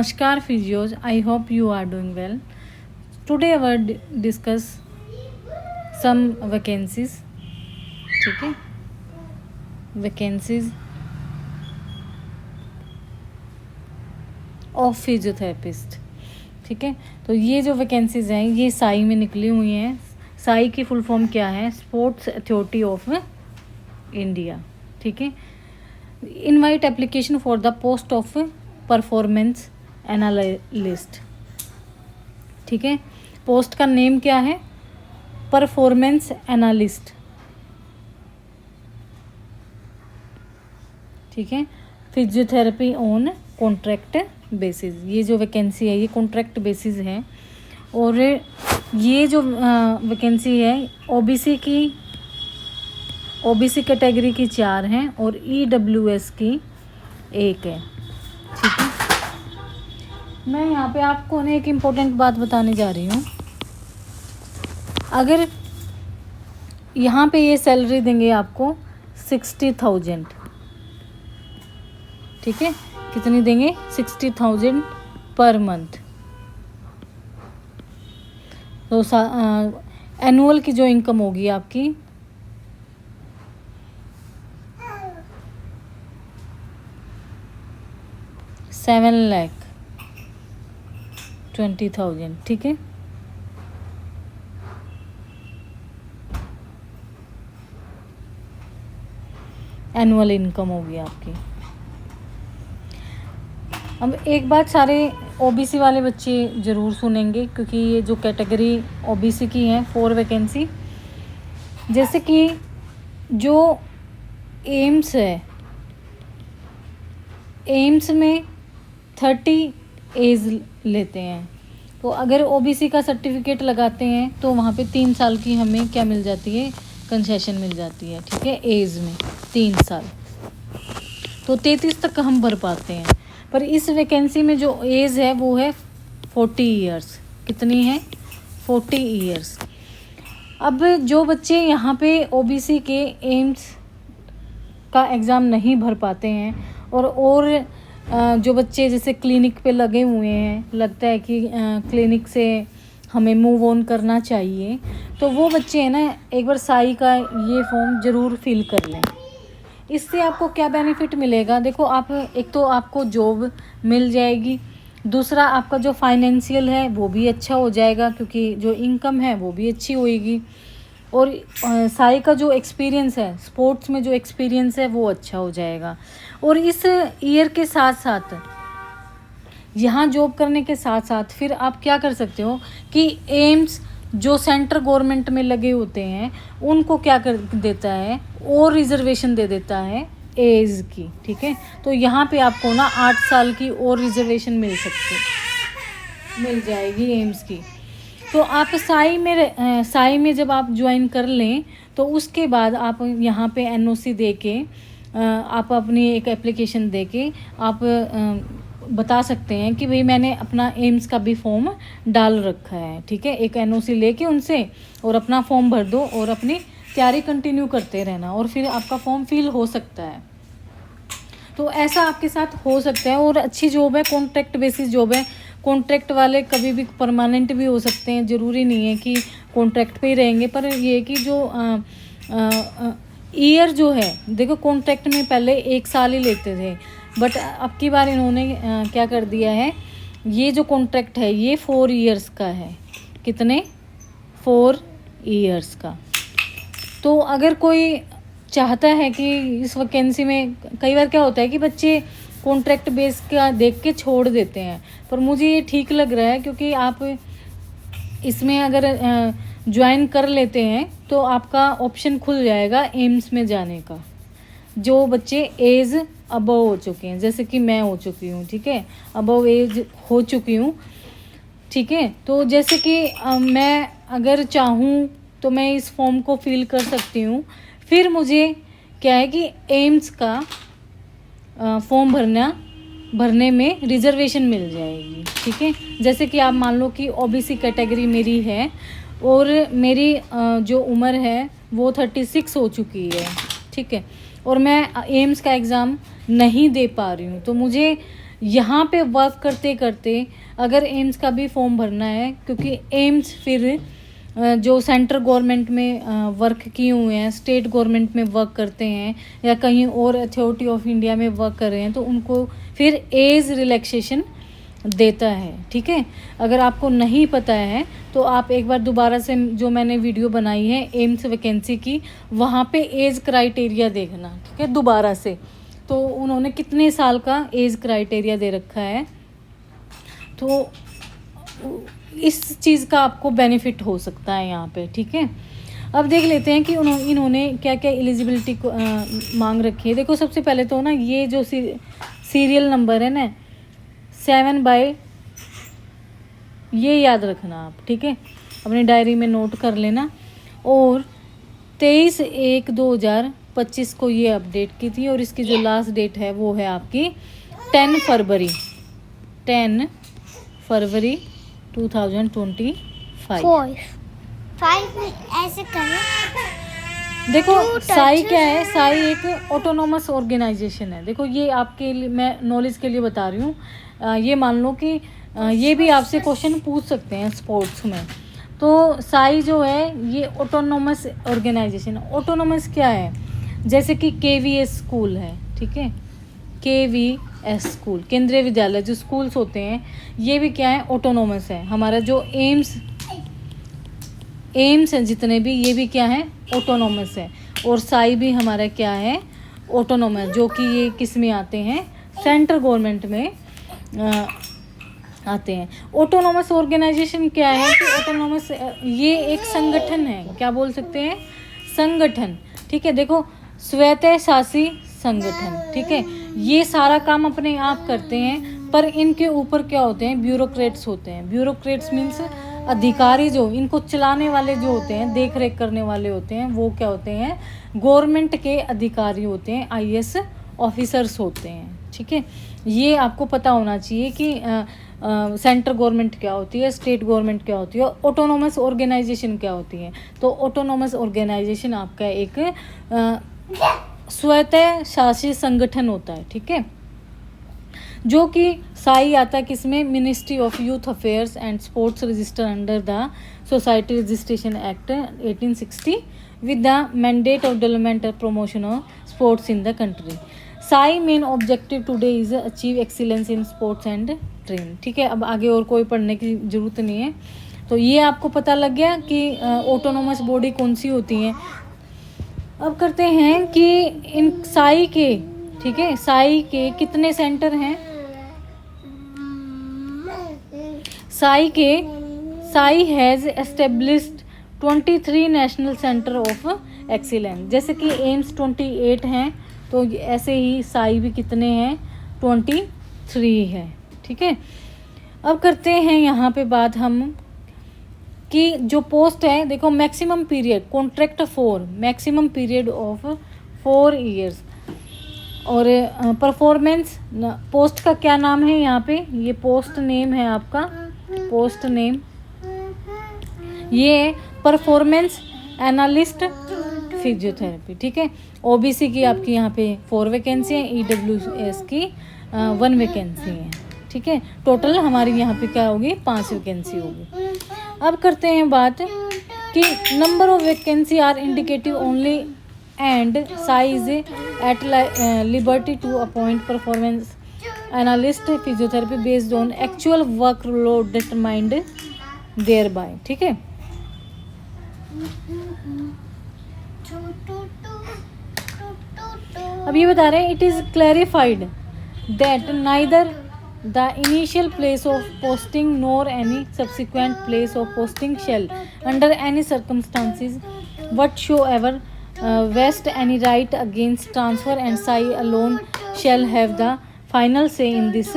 Namaskar physios, I hope you are doing well. Today I will discuss some vacancies. ठीक है, vacancies of physiotherapist. ठीक है, तो ये जो वैकेंसीज हैं ये साई में निकली हुई हैं. साई की फुल फॉर्म क्या है? Sports authority of India. ठीक है, invite application for the post of performance analyst. ठीक है, पोस्ट का नेम क्या है? Performance analyst. ठीक है, फिजियोथेरेपी ऑन कॉन्ट्रैक्ट बेसिस. ये जो वैकेंसी है ये कॉन्ट्रैक्ट बेसिस है. और ये जो वैकेंसी है ओबीसी कैटेगरी की 4 हैं और ईडब्ल्यूएस की 1 है. ठीक है, मैं यहाँ पे आपको एक इम्पोर्टेंट बात बताने जा रही हूँ. अगर यहाँ पे ये सैलरी देंगे आपको 60,000. ठीक है, कितनी देंगे? 60,000 पर मंथ. तो एनुअल की जो इनकम होगी आपकी 7,20,000. ठीक है, एनुअल इनकम होगी आपकी. अब एक बात सारे ओबीसी वाले बच्चे ज़रूर सुनेंगे, क्योंकि ये जो कैटेगरी ओबीसी की है 4 वैकेंसी. जैसे कि जो एम्स है, एम्स में 30 एज लेते हैं. तो अगर ओबीसी का सर्टिफिकेट लगाते हैं तो वहाँ पे 3 साल की हमें क्या मिल जाती है? कंसेशन मिल जाती है. ठीक है, एज में 3 साल, तो 33 तक हम भर पाते हैं. पर इस वैकेंसी में जो एज है वो है 40 ईयर्स. कितनी है? 40 ईयर्स. अब जो बच्चे यहाँ पे ओबीसी के एम्स का एग्ज़ाम नहीं भर पाते हैं और जो बच्चे जैसे क्लिनिक पे लगे हुए हैं, लगता है कि क्लिनिक से हमें मूव ऑन करना चाहिए, तो वो बच्चे हैं ना, एक बार साई का ये फॉर्म ज़रूर फिल कर लें. इससे आपको क्या बेनिफिट मिलेगा? देखो, आप एक तो आपको जॉब मिल जाएगी, दूसरा आपका जो फाइनेंशियल है वो भी अच्छा हो जाएगा, क्योंकि जो इनकम है वो भी अच्छी होएगी. और साई का जो एक्सपीरियंस है, स्पोर्ट्स में जो एक्सपीरियंस है वो अच्छा हो जाएगा. और इस ईयर के साथ साथ यहाँ जॉब करने के साथ साथ फिर आप क्या कर सकते हो कि एम्स जो सेंट्रल गवर्नमेंट में लगे होते हैं उनको क्या कर देता है? और रिजर्वेशन दे देता है एज की. ठीक है, तो यहाँ पे आपको ना 8 साल की और रिजर्वेशन मिल जाएगी एम्स की. तो आप साई में जब आप ज्वाइन कर लें तो उसके बाद आप यहाँ पे एनओसी दे के आप अपनी एक एप्लीकेशन दे के आप बता सकते हैं कि भाई मैंने अपना एम्स का भी फॉर्म डाल रखा है. ठीक है, एक एनओसी लेके उनसे और अपना फॉर्म भर दो और अपनी तैयारी कंटिन्यू करते रहना, और फिर आपका फॉर्म फिल हो सकता है. तो ऐसा आपके साथ हो सकता है. और अच्छी जॉब है, कॉन्ट्रैक्ट बेसिस जॉब है. कॉन्ट्रैक्ट वाले कभी भी परमानेंट भी हो सकते हैं, ज़रूरी नहीं है कि कॉन्ट्रैक्ट पे ही रहेंगे. पर ये कि जो ईयर जो है, देखो कॉन्ट्रैक्ट में पहले 1 साल ही लेते थे, बट अब की बार इन्होंने क्या कर दिया है, ये जो कॉन्ट्रैक्ट है ये 4 ईयर्स का है. कितने? 4 ईयर्स का. तो अगर कोई चाहता है कि इस वैकेंसी में, कई बार क्या होता है कि बच्चे कॉन्ट्रैक्ट बेस का देख के छोड़ देते हैं, पर मुझे ये ठीक लग रहा है, क्योंकि आप इसमें अगर ज्वाइन कर लेते हैं तो आपका ऑप्शन खुल जाएगा एम्स में जाने का. जो बच्चे एज अबव हो चुके हैं, जैसे कि मैं हो चुकी हूँ. ठीक है, अबव एज हो चुकी हूँ. ठीक है, तो जैसे कि मैं अगर चाहूँ तो मैं इस फॉर्म को फिल कर सकती हूँ. फिर मुझे क्या है कि एम्स का फॉर्म भरने में रिजर्वेशन मिल जाएगी. ठीक है, जैसे कि आप मान लो कि ओबीसी कैटेगरी मेरी है और मेरी जो उम्र है वो 36 हो चुकी है. ठीक है, और मैं एम्स का एग्ज़ाम नहीं दे पा रही हूँ, तो मुझे यहाँ पे वर्क करते करते अगर एम्स का भी फॉर्म भरना है, क्योंकि एम्स फिर जो सेंट्रल गवर्नमेंट में वर्क किए हुए हैं, स्टेट गवर्नमेंट में वर्क करते हैं या कहीं और अथॉरिटी ऑफ इंडिया में वर्क कर रहे हैं, तो उनको फिर एज रिलैक्सेशन देता है। ठीक है, अगर आपको नहीं पता है तो आप एक बार दोबारा से जो मैंने वीडियो बनाई है एम्स वैकेंसी की, वहाँ पे एज क्राइटेरिया देखना। ठीक है, दोबारा से तो उन्होंने कितने साल का एज क्राइटेरिया दे रखा है, तो इस चीज़ का आपको बेनिफिट हो सकता है यहाँ पे। ठीक है, अब देख लेते हैं कि इन्होंने क्या क्या एलिजिबिलिटी को मांग रखी है। देखो सबसे पहले तो ना ये जो सीरियल नंबर है ना 7/, ये याद रखना आप। ठीक है, अपनी डायरी में नोट कर लेना। और 23/1/2025 को ये अपडेट की थी, और इसकी जो लास्ट डेट है वो है आपकी 10 फरवरी 2025। ऐसे करें। देखो साई क्या है, साई एक ऑटोनोमस ऑर्गेनाइजेशन है। देखो ये आपके लिए मैं नॉलेज के लिए बता रही हूँ। ये मान लो कि ये भी आपसे क्वेश्चन पूछ सकते हैं स्पोर्ट्स में। तो साई जो है ये ऑटोनोमस ऑर्गेनाइजेशन। ऑटोनोमस क्या है, जैसे कि KVS स्कूल है। ठीक है, KVS स्कूल, केंद्रीय विद्यालय जो स्कूल्स होते हैं, ये भी क्या है, ऑटोनोमस है। हमारा जो एम्स हैं जितने भी, ये भी क्या है, ऑटोनोमस है। और साई भी हमारा क्या है, ऑटोनोमस, जो कि ये किस में आते हैं, सेंट्रल गवर्नमेंट में आते हैं। ऑटोनोमस ऑर्गेनाइजेशन क्या है कि ऑटोनोमस ये एक संगठन है, क्या बोल सकते हैं, संगठन। ठीक है, देखो स्वतः शासी संगठन। ठीक है, ये सारा काम अपने आप करते हैं, पर इनके ऊपर क्या होते हैं, ब्यूरोक्रेट्स होते हैं। ब्यूरोक्रेट्स मीन्स अधिकारी, जो इनको चलाने वाले जो होते हैं, देख रेख करने वाले होते हैं, वो क्या होते हैं, गवर्नमेंट के अधिकारी होते हैं, IAS ऑफिसर्स होते हैं। ठीक है, ये आपको पता होना चाहिए कि सेंट्रल गवर्नमेंट क्या होती है, स्टेट गवर्नमेंट क्या होती है, ऑटोनोमस ऑर्गेनाइजेशन क्या होती है। तो ऑटोनोमस ऑर्गेनाइजेशन आपका एक स्वतः शासी संगठन होता है। ठीक है, जो कि साई आता है किसमें, ministry of youth affairs and sports register under the society registration act 1860 with the mandate of development और promotion of sports in the country. SAI main objective today is achieve excellence in sports and train. ठीक है, अब आगे और कोई पढ़ने की ज़रूरत नहीं है। तो ये आपको पता लग गया कि ऑटोनोमस बॉडी कौन सी होती हैं। अब करते हैं कि इन साई के, ठीक है, साई के कितने सेंटर हैं। Sai has established 23 national centre of excellence. जैसे कि एम्स 28 हैं, तो ऐसे ही साई भी कितने हैं, 23 है। ठीक है, अब करते हैं यहाँ पे बात हम कि जो पोस्ट है, देखो maximum period contract 4, maximum period of 4 years. और परफॉर्मेंस, पोस्ट का क्या नाम है यहाँ पे, ये पोस्ट नेम है आपका, पोस्ट नेम ये परफॉर्मेंस एनालिस्ट फिजियोथेरेपी। ठीक है, OBC की आपकी यहाँ पे 4 वैकेंसी है, EWS की 1 वैकेंसी है। ठीक है, टोटल हमारी यहाँ पे क्या होगी, 5 वैकेंसी होगी। अब करते हैं बात कि number of vacancy are indicative only and SAI's at liberty to appoint performance analyst physiotherapy based on actual work load determined thereby. ठीक है, अब ये बता रहे हैं it is clarified that neither the initial place of posting nor any subsequent place of posting shall under any circumstances whatsoever vest any right against transfer and Sai alone shall have the final say in this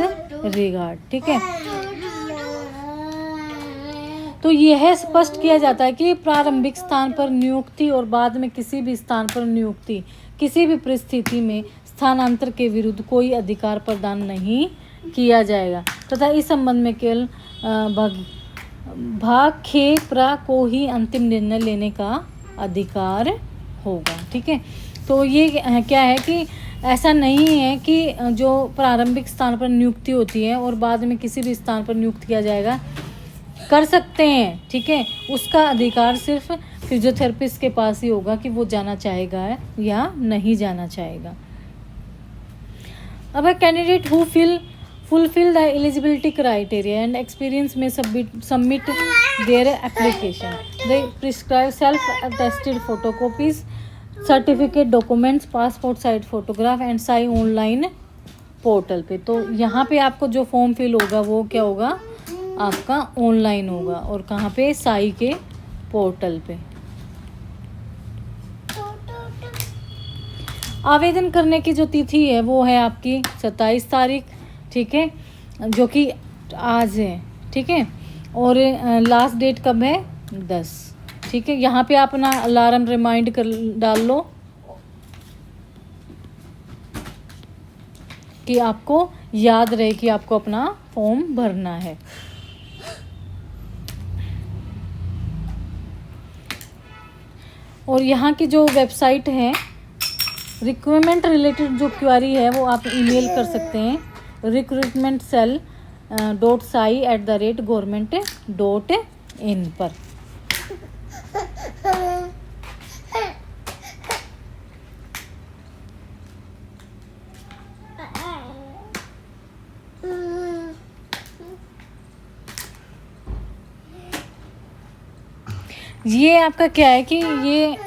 regard। ठीक है, तो यह स्पष्ट किया जाता है कि प्रारंभिक स्थान पर नियुक्ति और बाद में किसी भी स्थान पर नियुक्ति किसी भी परिस्थिति में स्थानांतर के विरुद्ध कोई अधिकार प्रदान नहीं किया जाएगा तथा इस संबंध में केवल भागखेप्रा को ही अंतिम निर्णय लेने का अधिकार होगा। ठीक है, तो ये क्या है कि ऐसा नहीं है कि जो प्रारंभिक स्थान पर नियुक्ति होती है और बाद में किसी भी स्थान पर नियुक्त किया जाएगा, कर सकते हैं, ठीक है। उसका अधिकार सिर्फ फिजियोथेरेपिस्ट के पास ही होगा कि वो जाना चाहेगा या नहीं जाना चाहेगा। अब candidate who fulfill the eligibility criteria and experience may submit their application. They prescribe self-attested photocopies, certificate documents, passport size photograph and sign online portal पे। तो यहाँ पे आपको जो फॉर्म फिल होगा वो क्या होगा, आपका ऑनलाइन होगा। और कहाँ पे, साई के पोर्टल पे। आवेदन करने की जो तिथि है वो है आपकी 27 तारीख, ठीक है, जो कि आज है, ठीक है। और लास्ट डेट कब है, 10, ठीक है। यहाँ पे आप अपना अलार्म रिमाइंड कर डाल लो कि आपको याद रहे कि आपको अपना फॉर्म भरना है। और यहाँ की जो वेबसाइट है, रिक्वायरमेंट रिलेटेड जो क्वेरी है वो आप ईमेल कर सकते हैं recruitmentscell.sai@government.in पर। ये आपका क्या है कि ये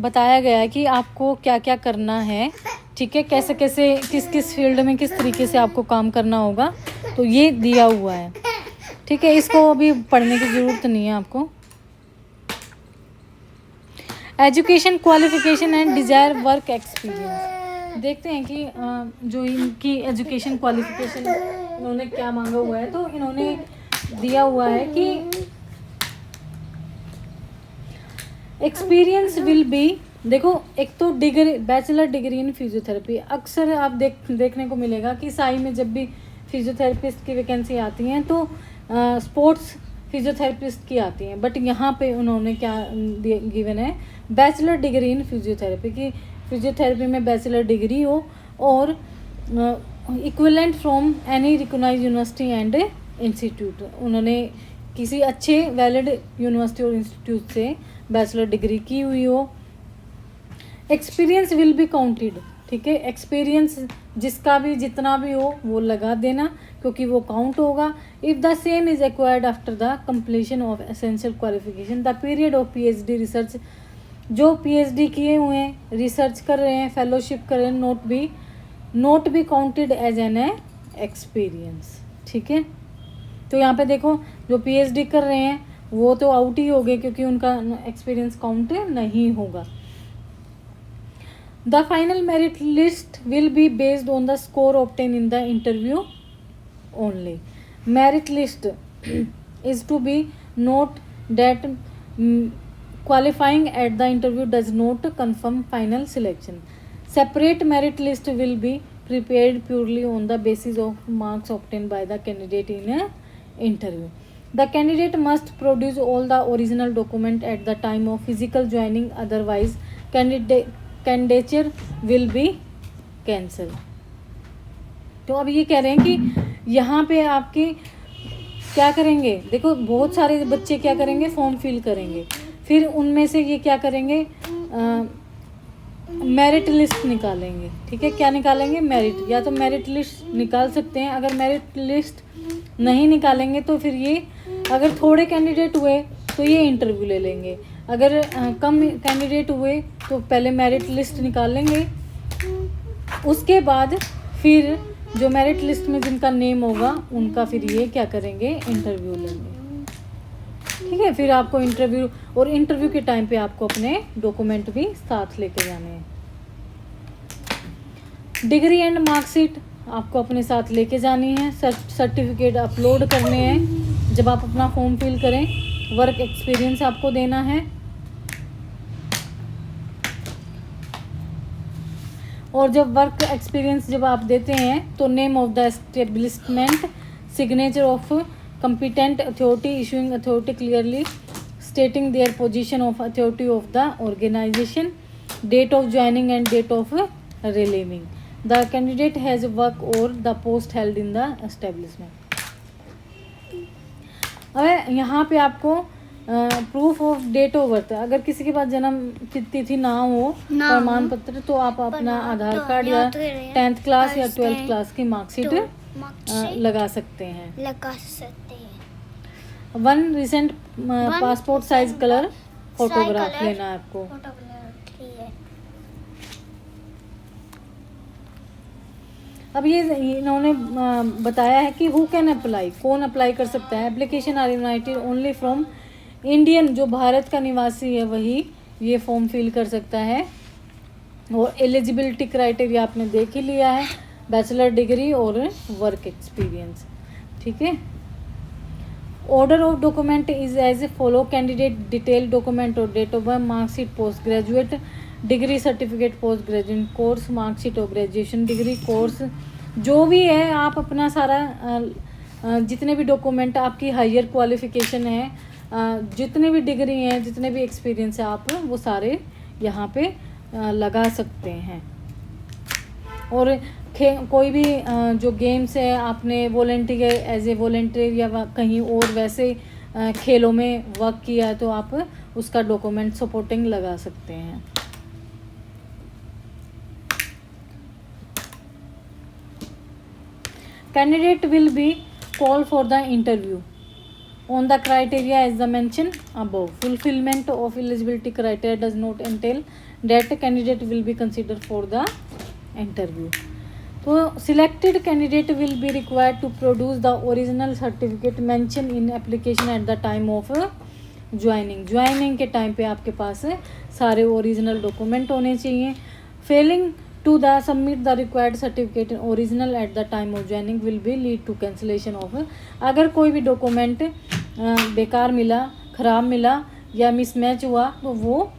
बताया गया है कि आपको क्या क्या करना है, ठीक है, कैसे कैसे किस किस फील्ड में किस तरीके से आपको काम करना होगा, तो ये दिया हुआ है, ठीक है। इसको अभी पढ़ने की ज़रूरत नहीं है आपको। Education qualification and desire work experience, देखते हैं कि जो इनकी एजुकेशन क्वालिफिकेशन इन्होंने क्या मांगा हुआ है। तो इन्होंने दिया हुआ है कि एक्सपीरियंस विल बी, देखो एक तो degree, bachelor degree in physiotherapy. अक्सर आप देखने को मिलेगा कि साई में जब भी फिजियोथेरेपिस्ट की वैकेंसी आती हैं तो स्पोर्ट्स फिजियोथेरेपिस्ट की आती हैं, बट यहाँ पे उन्होंने क्या गिवन है, बैचलर डिग्री इन फिजियोथेरेपी की, फिजियोथेरेपी में बैचलर डिग्री हो और equivalent from any recognised university and institute. उन्होंने किसी अच्छे वैलिड यूनिवर्सिटी और इंस्टीट्यूट से बैचलर डिग्री की हुई हो। एक्सपीरियंस विल बी काउंटेड, ठीक है, एक्सपीरियंस जिसका भी जितना भी हो वो लगा देना क्योंकि वो काउंट होगा। If the same is acquired after the completion of essential qualification, the period of PhD research, जो पीएचडी किए हुए हैं, रिसर्च कर रहे हैं, फेलोशिप कर रहे हैं, not be counted as an experience, ठीक है। तो यहाँ पे देखो जो पीएचडी कर रहे हैं वो तो आउट ही हो गए क्योंकि उनका एक्सपीरियंस काउंट नहीं होगा। The final merit list will be based on the score obtained in the interview only. Merit list is to be note that qualifying at the interview does not confirm final selection. Separate merit list will be prepared purely on the basis of marks obtained by the candidate in an interview. The candidate must produce all the original document at the time of physical joining, otherwise candidature will be cancel. तो अब ये कह रहे हैं कि यहाँ पे आपके क्या करेंगे, देखो बहुत सारे बच्चे क्या करेंगे, फॉर्म फिल करेंगे, फिर उनमें से ये क्या करेंगे, मेरिट लिस्ट निकालेंगे, ठीक है। क्या निकालेंगे, मेरिट, या तो मेरिट लिस्ट निकाल सकते हैं। अगर मेरिट लिस्ट नहीं निकालेंगे तो फिर ये, अगर थोड़े कैंडिडेट हुए तो ये इंटरव्यू ले लेंगे, अगर कम कैंडिडेट हुए तो पहले मेरिट लिस्ट निकाल लेंगे, उसके बाद फिर जो मेरिट लिस्ट में जिनका नेम होगा उनका फिर ये क्या करेंगे, इंटरव्यू लेंगे, ठीक है। फिर आपको इंटरव्यू, और इंटरव्यू के टाइम पे आपको अपने डॉक्यूमेंट भी साथ लेके जाने हैं। डिग्री एंड मार्कशीट आपको अपने साथ लेके जानी है। सर्टिफिकेट अपलोड करने हैं जब आप अपना फॉर्म फिल करें। वर्क एक्सपीरियंस आपको देना है, और जब वर्क एक्सपीरियंस जब आप देते हैं तो name of the establishment, signature of competent authority, issuing authority clearly stating their position of authority of the organization, date of joining and date of relieving. The candidate has work और the post held in the establishment. अब यहाँ पे आपको proof of date of birth, अगर किसी के पास जन्म तिथि ना हो प्रमाण पत्र, तो आप अपना आधार कार्ड या 10th क्लास या 12th क्लास की मार्कशीट लगा सकते हैं। 1 recent passport size colour photograph लेना है आपको। अब ये इन्होंने बताया है कि हु कैन अप्लाई, कौन अप्लाई कर सकता है। Application are invited only from Indian, जो भारत का निवासी है वही ये फॉर्म फिल कर सकता है। और एलिजिबिलिटी क्राइटेरिया आपने देख ही लिया है, बैचलर डिग्री और वर्क एक्सपीरियंस, ठीक है। Order of document is as a follow, candidate detail document और date of birth, marksheet post graduate degree certificate post graduate course, marksheet और ग्रेजुएशन डिग्री कोर्स, जो भी है आप अपना सारा जितने भी डॉक्यूमेंट, आपकी हायर क्वालिफिकेशन है, जितने भी डिग्री हैं, जितने भी एक्सपीरियंस है, आप वो सारे यहाँ पे लगा सकते हैं। और कोई भी जो गेम्स है आपने वॉलेंटियर एज ए वॉलेंटियर या कहीं और वैसे खेलों में वर्क किया है तो आप उसका डॉक्यूमेंट सपोर्टिंग लगा सकते हैं। Candidate will be call for the interview on the criteria as the mentioned above. Fulfillment of eligibility criteria does not entail that candidate will be considered for the interview. So selected candidate will be required to produce the original certificate mentioned in application at the time of joining. Joining के time पे आपके पास सारे original document होने चाहिए। Failing to the submit the required certificate in original at the time of joining will be lead to cancellation of, अगर कोई भी document बेकार मिला, ख़राब मिला या मिसमैच हुआ तो वो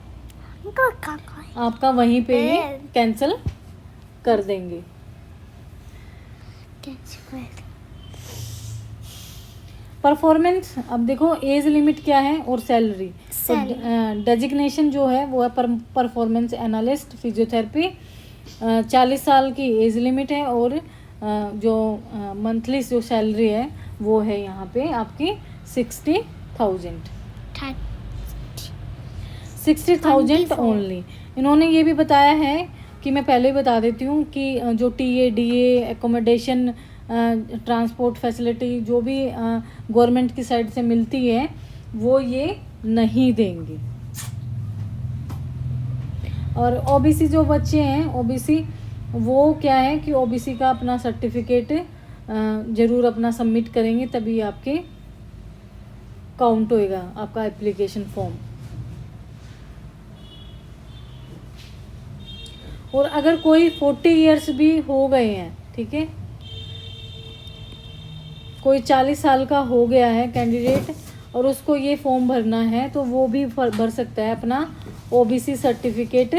आपका वहीं पे ही कैंसिल कर देंगे। परफॉर्मेंस, अब देखो एज लिमिट क्या है और सैलरी। तो डेजिग्नेशन जो है वो है परफॉर्मेंस एनालिस्ट फिजियोथेरेपी, 40 साल की एज लिमिट है और जो मंथली जो सैलरी है वो है यहाँ पे आपकी 60,000 ओनली। इन्होंने ये भी बताया है कि मैं पहले ही बता देती हूँ कि जो TADA एकोमोडेशन ट्रांसपोर्ट फैसिलिटी जो भी गवर्नमेंट की साइड से मिलती है वो ये नहीं देंगे। और OBC जो बच्चे हैं OBC, वो क्या है कि OBC का अपना सर्टिफिकेट ज़रूर अपना सबमिट करेंगे तभी आपके काउंट होएगा आपका एप्लीकेशन फॉर्म। और अगर कोई 40 इयर्स भी हो गए हैं, ठीक है, कोई 40 साल का हो गया है कैंडिडेट और उसको ये फॉर्म भरना है तो वो भी भर सकता है अपना OBC सर्टिफिकेट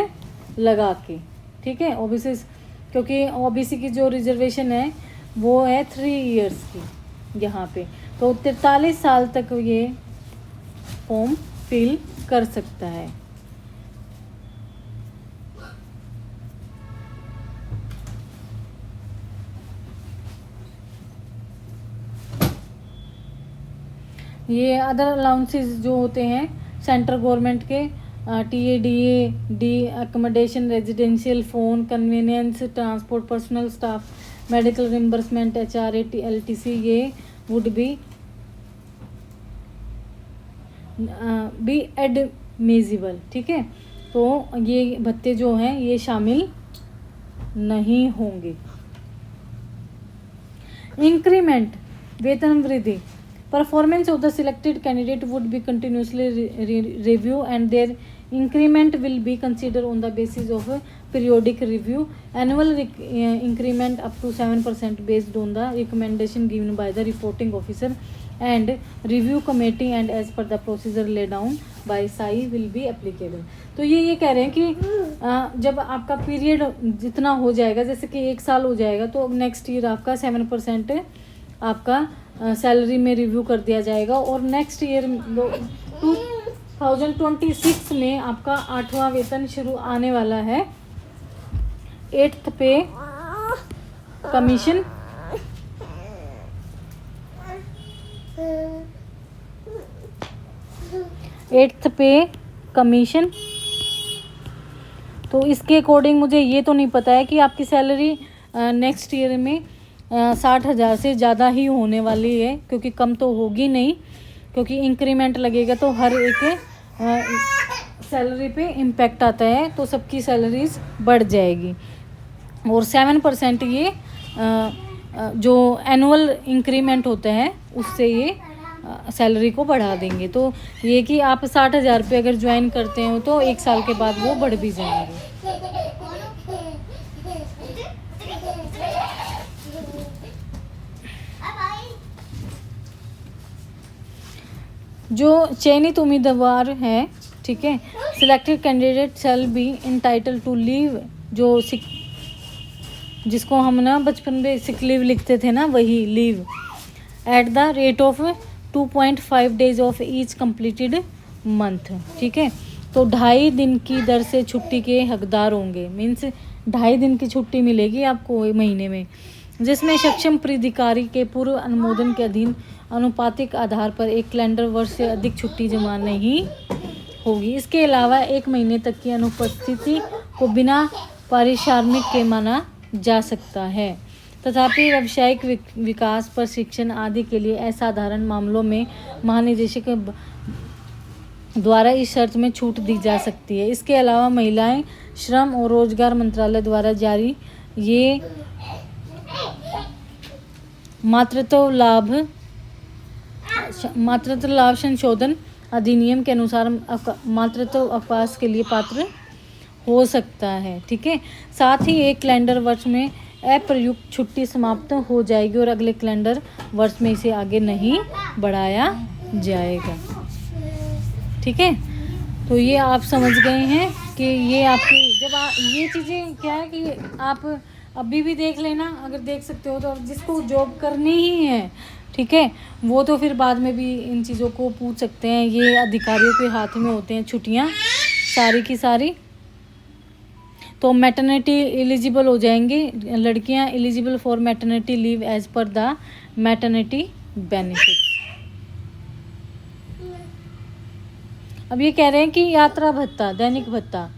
लगा के, ठीक है। OBC, क्योंकि OBC की जो रिजर्वेशन है वो है 3 इयर्स की यहाँ पे, तो 43 साल तक ये फॉर्म फिल कर सकता है। ये अदर अलाउंसेस जो होते हैं सेंट्रल गवर्नमेंट के, TADA accommodation, residential, phone, convenience, transport, personal staff, medical reimbursement, HRA, LTC, ये वुड बी एडमिजिबल, ठीक है। तो ये भत्ते जो हैं ये शामिल नहीं होंगे। इंक्रीमेंट, वेतन वृद्धि, performance of the selected candidate would be continuously reviewed and their increment will be considered on the basis of a periodic review. Annual increment up to 7% based on the recommendation given by the reporting officer and review committee and as per the procedure laid down by SAI will be applicable. तो ये कह रहे हैं कि जब आपका period जितना हो जाएगा, जैसे कि 1 साल हो जाएगा तो नेक्स्ट ईयर आपका 7% आपका सैलरी में रिव्यू कर दिया जाएगा और नेक्स्ट ईयर 2026 में आपका 8वां वेतन शुरू आने वाला है, 8th पे कमीशन, 8th पे कमीशन। तो इसके अकॉर्डिंग मुझे ये तो नहीं पता है कि आपकी सैलरी नेक्स्ट ईयर में 60,000 से ज़्यादा ही होने वाली है, क्योंकि कम तो होगी नहीं, क्योंकि इंक्रीमेंट लगेगा तो हर एक सैलरी पे इम्पेक्ट आता है, तो सबकी सैलरीज बढ़ जाएगी। और 7% ये जो एनुअल इंक्रीमेंट होता है उससे ये सैलरी को बढ़ा देंगे। तो ये कि आप 60,000 पे अगर ज्वाइन करते हो तो 1 साल के बाद वो बढ़ भी जाएंगे। जो चयनित उम्मीदवार हैं, ठीक है, selected candidate shall be entitle to leave, जो जिसको हम ना बचपन में सिक लीव लिखते थे ना, वही leave, at the rate of 2.5 days of each completed month, ठीक है। तो 2.5 दिन की दर से छुट्टी के हकदार होंगे, मीन्स 2.5 दिन की छुट्टी मिलेगी आपको महीने में, जिसमें सक्षम प्राधिकारी के पूर्व अनुमोदन के अधीन अनुपातिक आधार पर एक कैलेंडर वर्ष से अधिक छुट्टी जमा नहीं होगी। इसके अलावा 1 महीने तक की अनुपस्थिति को बिना पारिश्रमिक के माना जा सकता है। तथापि व्यावसायिक विकास, प्रशिक्षण आदि के लिए असाधारण मामलों में महानिदेशक द्वारा इस शर्त में छूट दी जा सकती है। इसके अलावा महिलाएं श्रम और रोजगार मंत्रालय द्वारा जारी ये मातृत्व लाभ संशोधन अधिनियम के अनुसार मातृत्व अवकाश के लिए पात्र हो सकता है, ठीक है। साथ ही एक कैलेंडर वर्ष में अप्रयुक्त छुट्टी समाप्त हो जाएगी और अगले कैलेंडर वर्ष में इसे आगे नहीं बढ़ाया जाएगा, ठीक है। तो ये आप समझ गए हैं कि ये आपकी जब ये चीज़ें क्या है कि आप अभी भी देख लेना, अगर देख सकते हो तो। जिसको जॉब करनी ही है, ठीक है, वो तो फिर बाद में भी इन चीज़ों को पूछ सकते हैं। ये अधिकारियों के हाथ में होते हैं छुट्टियां सारी की सारी। तो मैटरनिटी एलिजिबल हो जाएंगी लड़कियां, eligible for maternity leave as per the maternity benefit. अब ये कह रहे हैं कि यात्रा भत्ता, दैनिक भत्ता,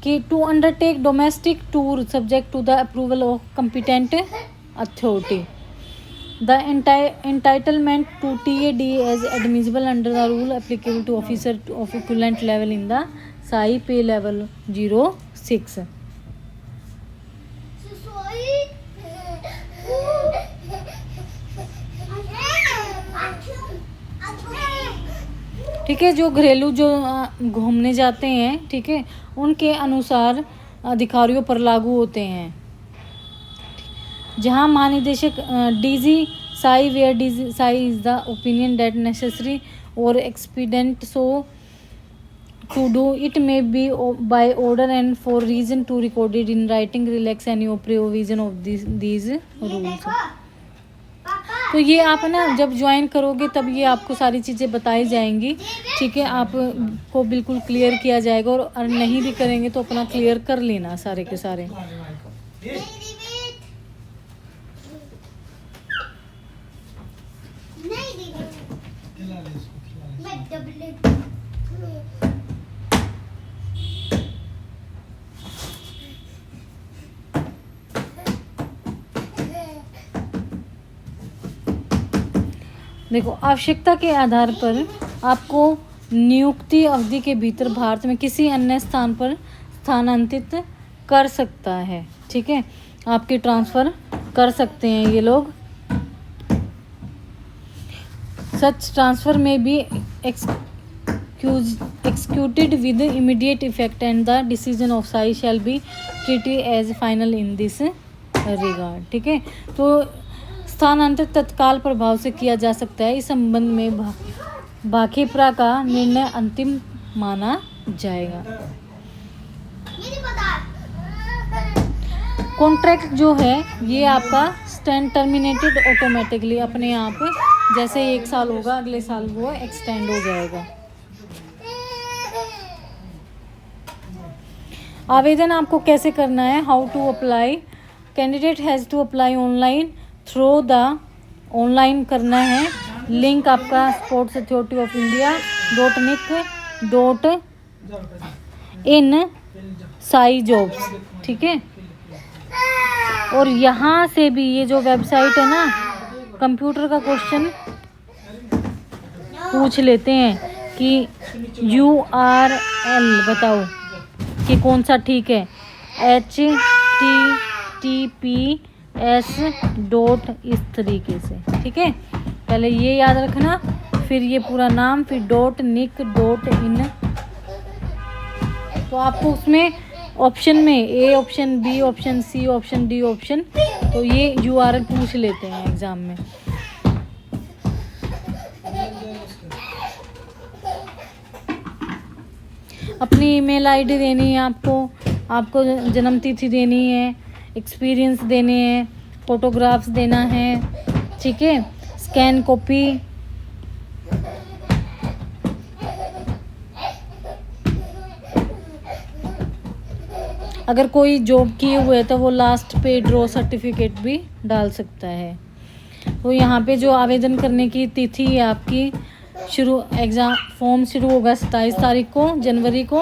कि to undertake domestic tour subject to the approval of competent authority, the entitlement to TAD is admissible under the rule applicable to officer of equivalent level in the SAI pay level 06। ठीक है, जो घरेलू जो घूमने जाते हैं, ठीक है, उनके अनुसार अधिकारियों पर लागू होते हैं। जहां महानिदेशक DG SAI where DG SAI is the opinion that necessary और expedient so to do it may be by order and for reason to recorded in writing relax any provision of these rules. तो ये आप ना जब join करोगे तब ये आपको सारी चीज़ें बताई जाएंगी, ठीक है, आपको बिल्कुल क्लियर किया जाएगा। और नहीं भी करेंगे तो अपना क्लियर कर लेना सारे के सारे। देखो, आवश्यकता के आधार पर आपको नियुक्ति अवधि के भीतर भारत में किसी अन्य स्थान पर स्थानांतरित कर सकता है, ठीक है, आपके ट्रांसफ़र कर सकते हैं ये लोग। सच ट्रांसफ़र में भी executed with immediate effect and the decision of SAI shall be treated as final in this regard, ठीक है। तो स्थानांतरित तत्काल प्रभाव से किया जा सकता है। इस संबंध में भाखेप्रा का निर्णय अंतिम माना जाएगा। कॉन्ट्रैक्ट जो है ये आपका स्टैंड टर्मिनेटेड ऑटोमेटिकली, अपने आप जैसे 1 साल होगा अगले साल वो एक्सटेंड हो जाएगा। आवेदन आपको कैसे करना है, how to apply candidate has to apply online through the, online करना है, लिंक आपका sports authority of India .nic.in SAI jobs, ठीक है। और यहाँ से भी ये जो वेबसाइट है ना, कंप्यूटर का क्वेश्चन पूछ लेते हैं कि URL बताओ कि कौन सा ठीक है, HTTPS डॉट इस तरीके से, ठीक है। पहले ये याद रखना, फिर ये पूरा नाम, फिर .nic.in। तो आपको उसमें ऑप्शन में A option, B option, C option, D option, तो ये URL पूछ लेते हैं एग्ज़ाम में। अपनी ईमेल आईडी देनी है आपको जन्म तिथि देनी है, एक्सपीरियंस देने हैं, फोटोग्राफ्स देना है, ठीक है। स्कैन कॉपी, अगर कोई जॉब किए हुए है तो वो लास्ट पे ड्रॉ सर्टिफिकेट भी डाल सकता है। तो यहाँ पे जो आवेदन करने की तिथि है आपकी, शुरू एग्ज़ाम फॉर्म शुरू होगा 27 तारीख को जनवरी को,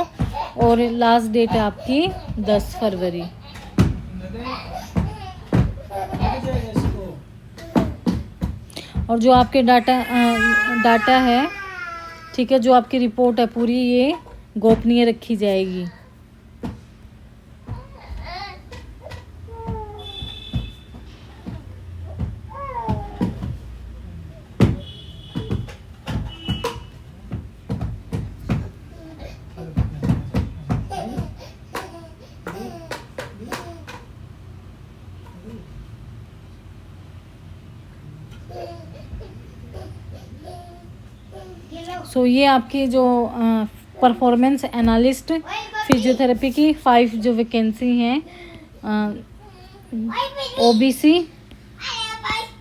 और लास्ट डेट है आपकी 10 फरवरी। और जो आपके डाटा है, ठीक है, जो आपकी रिपोर्ट है पूरी, ये गोपनीय रखी जाएगी। सो ये आपकी जो परफॉर्मेंस एनालिस्ट फिजियोथेरेपी की 5 जो वैकेंसी हैं, OBC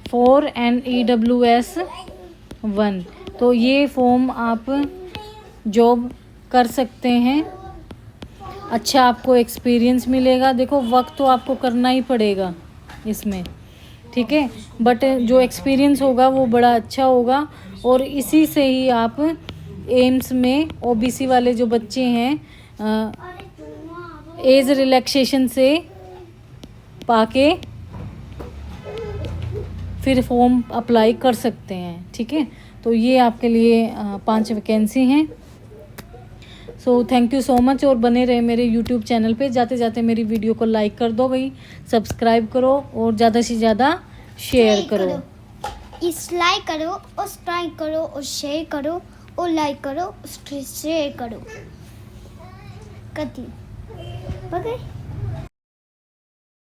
4 and EWS 1। तो ये फॉर्म आप जॉब कर सकते हैं, अच्छा आपको एक्सपीरियंस मिलेगा। देखो वक्त तो आपको करना ही पड़ेगा इसमें, ठीक है, बट जो एक्सपीरियंस होगा वो बड़ा अच्छा होगा। और इसी से ही आप एम्स में OBC वाले जो बच्चे हैं एज रिलैक्सेशन से पाके फिर फॉर्म अप्लाई कर सकते हैं, ठीक है। तो ये आपके लिए 5 वैकेंसी हैं। So thank you so much, और बने रहे मेरे यूट्यूब चैनल पे। जाते जाते मेरी वीडियो को लाइक कर दो भाई, सब्सक्राइब करो और ज़्यादा से ज़्यादा शेयर करो। इस लाइक करो, और सब्सक्राइब करो, और शेयर करो, और लाइक करो, और शेयर करो। कति